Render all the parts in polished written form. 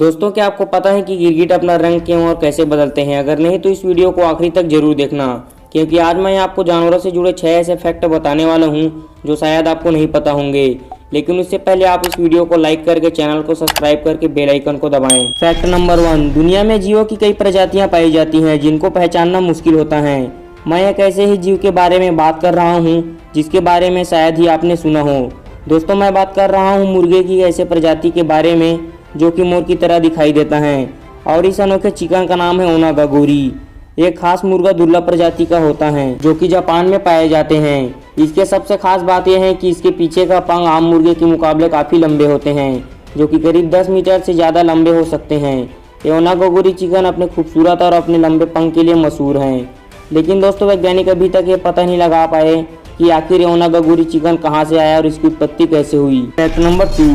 दोस्तों, क्या आपको पता है कि गिरगिट अपना रंग क्यों और कैसे बदलते हैं? अगर नहीं तो इस वीडियो को आखिरी तक जरूर देखना, क्योंकि आज मैं आपको जानवरों से जुड़े 6 ऐसे फैक्ट बताने वाला हूं जो शायद आपको नहीं पता होंगे। लेकिन उससे पहले आप इस वीडियो को लाइक करके चैनल को सब्सक्राइब करके बेल आइकन को दबाएं। फैक्ट नंबर 1, दुनिया में जीवों की कई प्रजातियां पाई जाती हैं जिनको पहचानना मुश्किल होता है। मैं एक ऐसे ही जीव के बारे में बात कर रहा हूँ जिसके बारे में शायद ही आपने सुना हो। दोस्तों, मैं बात कर रहा हूँ मुर्गे की ऐसे प्रजाति के बारे में जो कि मोर की तरह दिखाई देता है, और इस अनोखे चिकन का नाम है ओनागागोरी। एक खास मुर्गा दुर्लभ प्रजाति का होता है जो कि जापान में पाए जाते हैं। इसके सबसे खास बात यह है कि इसके पीछे का पंख आम मुर्गे के मुकाबले काफ़ी लंबे होते हैं, जो कि करीब 10 मीटर से ज़्यादा लंबे हो सकते हैं। ये ओनागागोरी चिकन अपने खूबसूरत और अपने लंबे पंख के लिए मशहूर हैं। लेकिन दोस्तों, वैज्ञानिक अभी तक ये पता नहीं लगा पाए कि आखिर ये ओनागागोरी चिकन कहाँ से आया और इसकी उत्पत्ति कैसे हुई। फैक्ट नंबर 2,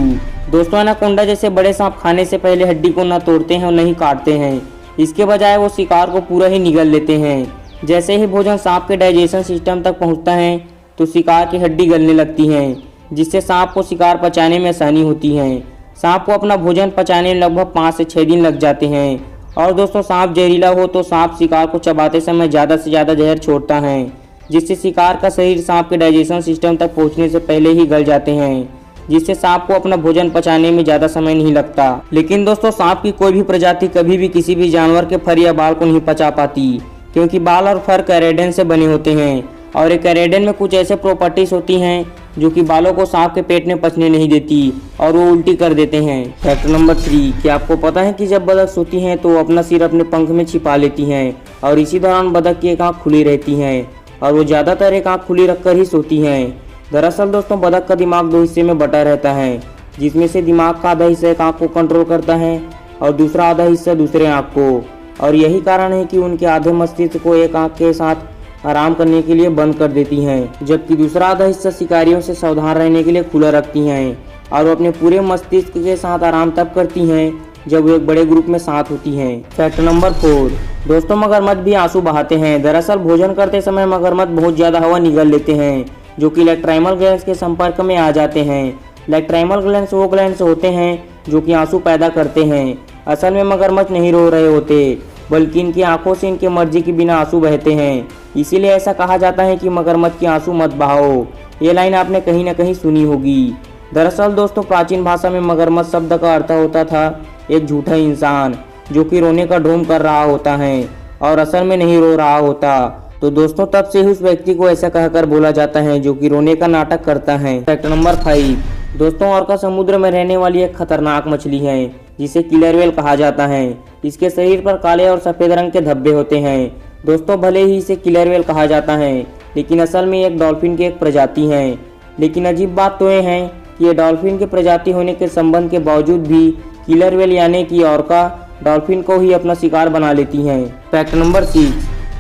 दोस्तों, एनाकोंडा जैसे बड़े सांप खाने से पहले हड्डी को न तोड़ते हैं और नहीं काटते हैं। इसके बजाय वो शिकार को पूरा ही निगल लेते हैं। जैसे ही भोजन सांप के डाइजेशन सिस्टम तक पहुंचता है तो शिकार की हड्डी गलने लगती है, जिससे सांप को शिकार पचाने में आसानी होती है। सांप को अपना भोजन पचाने में लगभग 5 से 6 दिन लग जाते हैं। और दोस्तों, सांप जहरीला हो तो सांप शिकार को चबाते समय ज़्यादा से ज़्यादा जहर छोड़ता है, जिससे शिकार का शरीर सांप के डाइजेशन सिस्टम तक पहुँचने से पहले ही गल जाते हैं, जिससे सांप को अपना भोजन पचाने में ज़्यादा समय नहीं लगता। लेकिन दोस्तों, सांप की कोई भी प्रजाति कभी भी किसी भी जानवर के फर या बाल को नहीं पचा पाती, क्योंकि बाल और फर केराटिन से बने होते हैं, और एक केराटिन में कुछ ऐसे प्रॉपर्टीज होती हैं जो कि बालों को सांप के पेट में पचने नहीं देती और वो उल्टी कर देते हैं। फैक्ट नंबर 3, क्या आपको पता है कि जब बतख सोती हैं तो वो अपना सिर अपने पंख में छिपा लेती हैं, और इसी दौरान बतख की एक आँख खुली रहती है, और वो ज़्यादातर एक आँख खुली रखकर ही सोती हैं। दरअसल दोस्तों, बतख का दिमाग 2 हिस्से में बटा रहता है, जिसमें से दिमाग का आधा हिस्सा एक आँख को कंट्रोल करता है और दूसरा आधा हिस्सा दूसरे आँख को। और यही कारण है कि उनके आधे मस्तिष्क को एक आँख के साथ आराम करने के लिए बंद कर देती हैं, जबकि दूसरा आधा हिस्सा शिकारियों से सावधान रहने के लिए खुला रखती हैं। और वो अपने पूरे मस्तिष्क के साथ आराम तब करती हैं जब वो एक बड़े ग्रुप में साथ होती हैं। फैक्ट नंबर 4, दोस्तों, मगरमच्छ भी आंसू बहाते हैं। दरअसल भोजन करते समय मगरमच्छ बहुत ज़्यादा हवा निगल लेते हैं, जो कि लैक्राइमल ग्लैंड्स के संपर्क में आ जाते हैं। लैक्राइमल ग्लैंड्स वो ग्लैंड्स होते हैं जो कि आंसू पैदा करते हैं। असल में मगरमच्छ नहीं रो रहे होते, बल्कि इनकी आंखों से इनके मर्जी के बिना आंसू बहते हैं। इसीलिए ऐसा कहा जाता है कि मगरमच्छ की आंसू मत बहाओ। ये लाइन आपने कहीं ना कहीं सुनी होगी। दरअसल दोस्तों, प्राचीन भाषा में मगरमच्छ शब्द का अर्थ होता था एक झूठा इंसान जो कि रोने का ढोंग कर रहा होता है और असल में नहीं रो रहा होता। तो दोस्तों, तब से ही उस व्यक्ति को ऐसा कहकर बोला जाता है जो कि रोने का नाटक करता है। फैक्ट नंबर 5, दोस्तों, ऑर्का समुद्र में रहने वाली एक खतरनाक मछली है जिसे किलर व्हेल कहा जाता है। इसके शरीर पर काले और सफ़ेद रंग के धब्बे होते हैं। दोस्तों, भले ही इसे किलर व्हेल कहा जाता है, लेकिन असल में एक डॉल्फिन की एक प्रजाति है। लेकिन अजीब बात तो ये है कि ये डॉल्फिन की प्रजाति होने के संबंध के बावजूद भी किलर व्हेल यानी कि ऑर्का डॉल्फिन को ही अपना शिकार बना लेती हैं। फैक्ट नंबर 6,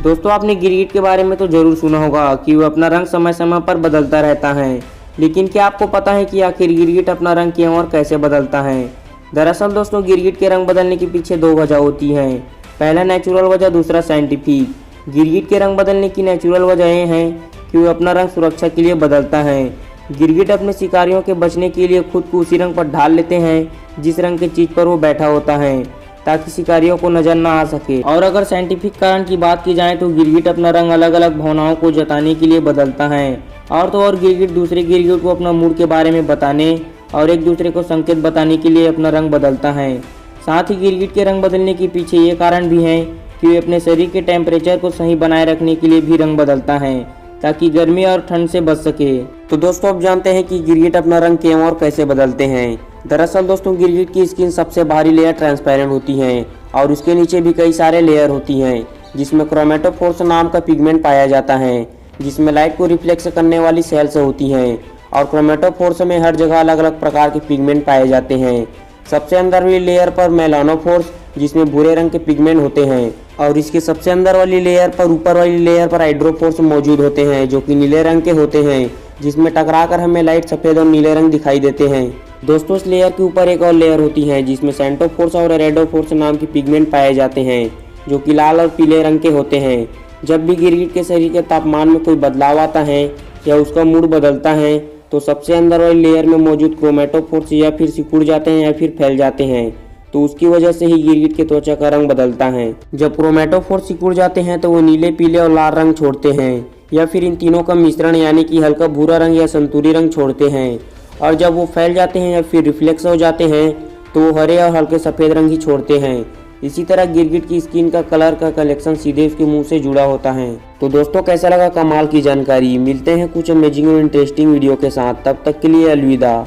दोस्तों, आपने गिरगिट के बारे में तो जरूर सुना होगा कि वो अपना रंग समय समय पर बदलता रहता है। लेकिन क्या आपको पता है कि आखिर गिरगिट अपना रंग क्यों और कैसे बदलता है? दरअसल दोस्तों, गिरगिट के रंग बदलने के पीछे 2 वजह होती हैं। पहला नेचुरल वजह, दूसरा साइंटिफिक। गिरगिट के रंग बदलने की नेचुरल वजह यह है कि वो अपना रंग सुरक्षा के लिए बदलता है। गिरगिट अपने शिकारियों के बचने के लिए खुद को उसी रंग पर ढाल लेते हैं जिस रंग की चीज़ पर वो बैठा होता है, ताकि शिकारियों को नजर ना आ सके। और अगर साइंटिफिक कारण की बात की जाए तो गिरगिट अपना रंग अलग अलग भावनाओं को जताने के लिए बदलता है। और तो और गिरगिट दूसरे गिरगिट को अपना मूड के बारे में बताने और एक दूसरे को संकेत बताने के लिए अपना रंग बदलता है। साथ ही गिरगिट के रंग बदलने के पीछे ये कारण भी है कि वे अपने शरीर के टेम्परेचर को सही बनाए रखने के लिए भी रंग बदलता है, ताकि गर्मी और ठंड से बच सके। तो दोस्तों, अब जानते हैं कि गिरगिट अपना रंग क्यों और कैसे बदलते हैं। दरअसल दोस्तों, गिरगिट की स्किन सबसे बाहरी लेयर ट्रांसपेरेंट होती है और उसके नीचे भी कई सारे लेयर होती हैं, जिसमें क्रोमेटोफोर्स नाम का पिगमेंट पाया जाता है, जिसमें लाइट को रिफ्लेक्ट करने वाली सेल्स होती हैं। और क्रोमेटोफोर्स में हर जगह अलग अलग प्रकार के पिगमेंट पाए जाते हैं। सबसे अंदर वाली लेयर पर मेलानोफोर्स, जिसमें भूरे रंग के पिगमेंट होते हैं, और इसके सबसे अंदर वाली लेयर पर ऊपर वाली लेयर पर हाइड्रोफोर्स मौजूद होते हैं, जो कि नीले रंग के होते हैं, जिसमें टकराकर हमें लाइट सफ़ेद और नीले रंग दिखाई देते हैं। दोस्तों, इस लेयर के ऊपर एक और लेयर होती है जिसमें सेंटोफोर्स और रेडोफोर्स नाम के पिगमेंट पाए जाते हैं, जो कि लाल और पीले रंग के होते हैं। जब भी गिरगिट के शरीर के तापमान में कोई बदलाव आता है या उसका मूड बदलता है तो सबसे अंदर वाली लेयर में मौजूद क्रोमेटोफोर्स या फिर सिकुड़ जाते हैं या फिर फैल जाते हैं। तो उसकी वजह से ही गिरगिट के त्वचा का रंग बदलता है। जब क्रोमेटोफोर सिकुड़ जाते हैं तो वो नीले, पीले और लाल रंग छोड़ते हैं, या फिर इन तीनों का मिश्रण यानी कि हल्का भूरा रंग या संतूरी रंग छोड़ते हैं। और जब वो फैल जाते हैं या फिर रिफ्लेक्स हो जाते हैं तो वो हरे और हल्के सफ़ेद रंग ही छोड़ते हैं। इसी तरह गिरगिट की स्किन का कलर का कलेक्शन सीधे उसके मुंह से जुड़ा होता है। तो दोस्तों, कैसा लगा कमाल की जानकारी। मिलते हैं कुछ अमेजिंग और इंटरेस्टिंग वीडियो के साथ, तब तक के लिए अलविदा।